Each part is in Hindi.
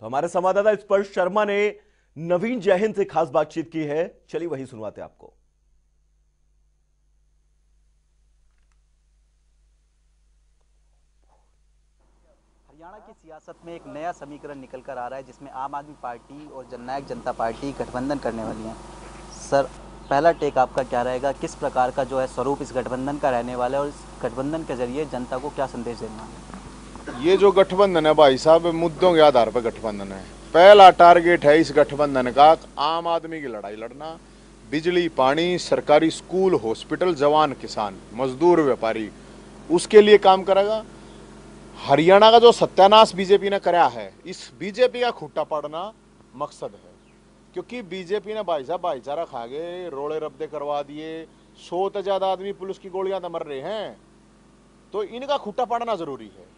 तो हमारे संवाददाता स्पर्श शर्मा ने नवीन जयहिंद से खास बातचीत की है, चलिए वही सुनवाते हैं आपको। हरियाणा की सियासत में एक नया समीकरण निकल कर आ रहा है जिसमें आम आदमी पार्टी और जननायक जनता पार्टी गठबंधन करने वाली हैं। सर, पहला टेक आपका क्या रहेगा? किस प्रकार का जो है स्वरूप इस गठबंधन का रहने वाला है और इस गठबंधन के जरिए जनता को क्या संदेश देना है? ये जो गठबंधन है भाई साहब, मुद्दों के आधार पर गठबंधन है। पहला टारगेट है इस गठबंधन का आम आदमी की लड़ाई लड़ना। बिजली, पानी, सरकारी स्कूल, हॉस्पिटल, जवान, किसान, मजदूर, व्यापारी, उसके लिए काम करेगा। हरियाणा का जो सत्यानाश बीजेपी ने कराया है, इस बीजेपी का खूंटा पाड़ना मकसद है। क्योंकि बीजेपी ने भाई साहब भाईचारा खा गए, रोड़े रब्दे करवा दिए, 100 से ज्यादा आदमी पुलिस की गोलियां तो मर रहे हैं। तो इनका खूंटा पाड़ना जरूरी है।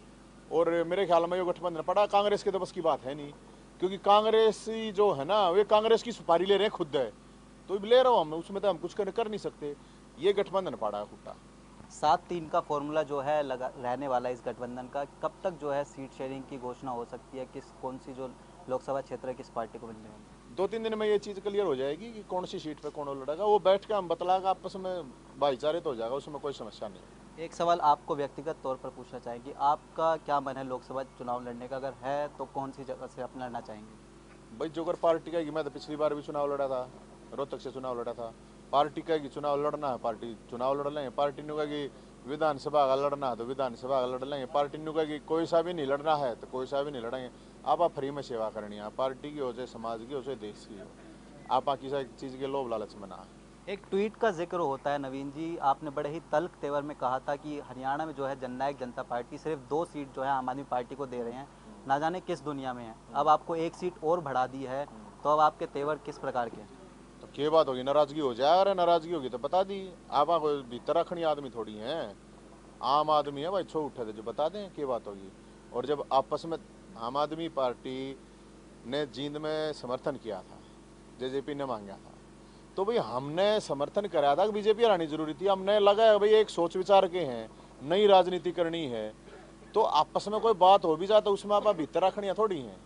और मेरे ख्याल में ये गठबंधन पड़ा, कांग्रेस के तो बस की बात है नहीं। क्योंकि कांग्रेसी जो है ना, वे कांग्रेस की सुपारी ले रहे हैं खुद है, तो ले रहा हूँ हम, उसमें तो हम कुछ कर नहीं सकते। ये गठबंधन पड़ा है खुट्टा। 7-3 का फॉर्मूला जो है लगा रहने वाला है इस गठबंधन का। कब तक जो है सीट शेयरिंग की घोषणा हो सकती है? कौन सी जो लोकसभा क्षेत्र है किस पार्टी को मिलने वाली है? 2-3 दिन में ये चीज़ क्लियर हो जाएगी कि कौन सी सीट पे कौन लड़ेगा। वो बैठ के हम बतलाएगा, आपस में भाईचारे तो हो जाएगा, उसमें कोई समस्या नहीं। एक सवाल आपको व्यक्तिगत तौर पर पूछना चाहेंगे, आपका क्या मन है लोकसभा चुनाव लड़ने का? अगर है तो कौन सी जगह से आप लड़ना चाहेंगे? भाई जो अगर पार्टी का, मैं तो पिछली बार भी चुनाव लड़ा था, रोहतक से चुनाव लड़ा था। पार्टी का कि चुनाव लड़ना है, पार्टी चुनाव लड़ लेंगे। पार्टी ने कहा कि विधानसभा का लड़ना है तो विधानसभा का लड़ लेंगे। पार्टी ने कहा कि कोई सा भी नहीं लड़ना है तो कोई सा भी नहीं लड़ेंगे। आप फ्री में सेवा करनी है, पार्टी की हो चाहे समाज की हो चाहे देश की हो। आप किसी चीज़ के लोभ लालच में ना। एक ट्वीट का जिक्र होता है नवीन जी, आपने बड़े ही तल्ख तेवर में कहा था कि हरियाणा में जो है जननायक जनता पार्टी सिर्फ 2 सीट जो है आम आदमी पार्टी को दे रहे हैं, ना जाने किस दुनिया में है। अब आपको 1 सीट और बढ़ा दी है, तो अब आपके तेवर किस प्रकार के हैं? तो क्या बात होगी, नाराजगी हो जाए। अरे नाराजगी होगी तो बता दी। आप भीतर रखनी आदमी थोड़ी हैं, आम आदमी है भाई, छो उठे थे जो बता दें क्या बात होगी। और जब आपस में आम आदमी पार्टी ने जींद में समर्थन किया था, जेजेपी ने मांगा था, तो भाई हमने समर्थन कराया था कि बीजेपी हरानी जरूरी थी। हमने लगा भाई एक सोच विचार के हैं, नई राजनीति करनी है, तो आपस में कोई बात हो भी जाता उसमें आप भीतर रखनी थोड़ी हैं,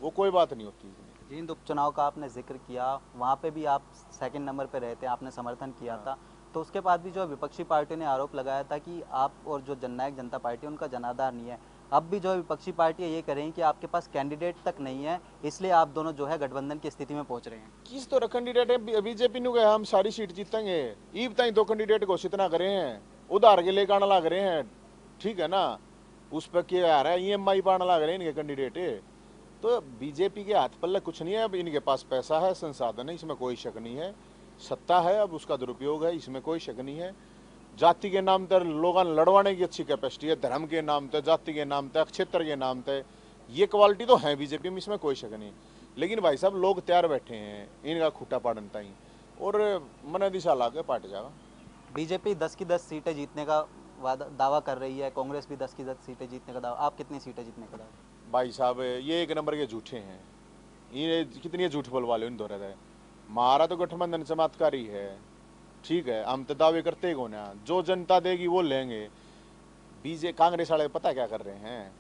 वो कोई बात नहीं होती। जींद उपचुनाव का आपने जिक्र किया, वहाँ पे भी आप सेकंड नंबर पे रहे थे, आपने समर्थन किया था। तो उसके बाद भी जो विपक्षी पार्टी ने आरोप लगाया था कि आप और जो जननायक जनता पार्टी उनका जनाधार नहीं है। अब भी जो है विपक्षी पार्टियाँ ये कह रही हैं कि आपके पास कैंडिडेट तक नहीं है, इसलिए आप दोनों जो है गठबंधन की स्थिति में पहुंच रहे हैं। किस तरह कैंडिडेट है? बीजेपी ने कहा हम सारी सीट जीतेंगे। ईब ताई 2 कैंडिडेट घोषित ना करे हैं, उधार के लेकर आने लग रहे हैं, ठीक है ना। उस पर क्या आ रहा है, EMI पाने लग रहे हैं इनके कैंडिडेट। तो बीजेपी के हाथ पल्ले कुछ नहीं है। अब इनके पास पैसा है, संसाधन है, इसमें कोई शक नहीं है। सत्ता है, अब उसका दुरुपयोग है, इसमें कोई शक नहीं है। जाति के नाम पर लोगों लड़वाने की अच्छी कैपेसिटी है, धर्म के नाम पर, जाति के नाम पर, क्षेत्र के नाम पर, ये क्वालिटी तो है बीजेपी में, इसमें कोई शक नहीं। लेकिन भाई साहब लोग तैयार बैठे हैं इनका खूटा पाड़न ताई, और मन दिशा ला के पाट जाएगा। बीजेपी 10 की 10 सीटें जीतने का दावा कर रही है, कांग्रेस भी 10 की 10 सीटें जीतने का दावा। आप कितनी सीटें जीतने का दावा? भाई साहब ये एक नंबर के झूठे हैं। ये कितनी झूठ बोलवा लो इन दोहरे है। हमारा तो गठबंधन चमत्कारी है, ठीक है। हम तो दावे करते ही कौन है, जो जनता देगी वो लेंगे। कांग्रेस वाले पता क्या कर रहे हैं?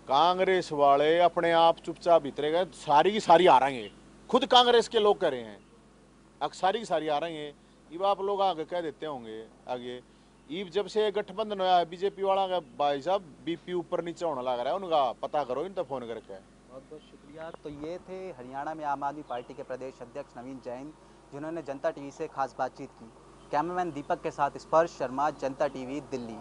कांग्रेस वाले अपने आप चुपचाप भीतरे गए, सारी की सारी आ रहे हैं। खुद कांग्रेस के लोग कह रहे हैं सारी की सारी आ रही हैं। अब आप लोग आगे कह देते होंगे आगे, ईब जब से गठबंधन होया है बीजेपी वाला का भाई साहब बीपी ऊपर नीचे होने लग रहा है उनका। पता करो इन तो फोन करके। बहुत बहुत शुक्रिया। तो ये थे हरियाणा में आम आदमी पार्टी के प्रदेश अध्यक्ष नवीन जैन, जिन्होंने जनता टीवी से खास बातचीत की। कैमरामैन दीपक के साथ स्पर्श शर्मा, जनता टीवी, दिल्ली।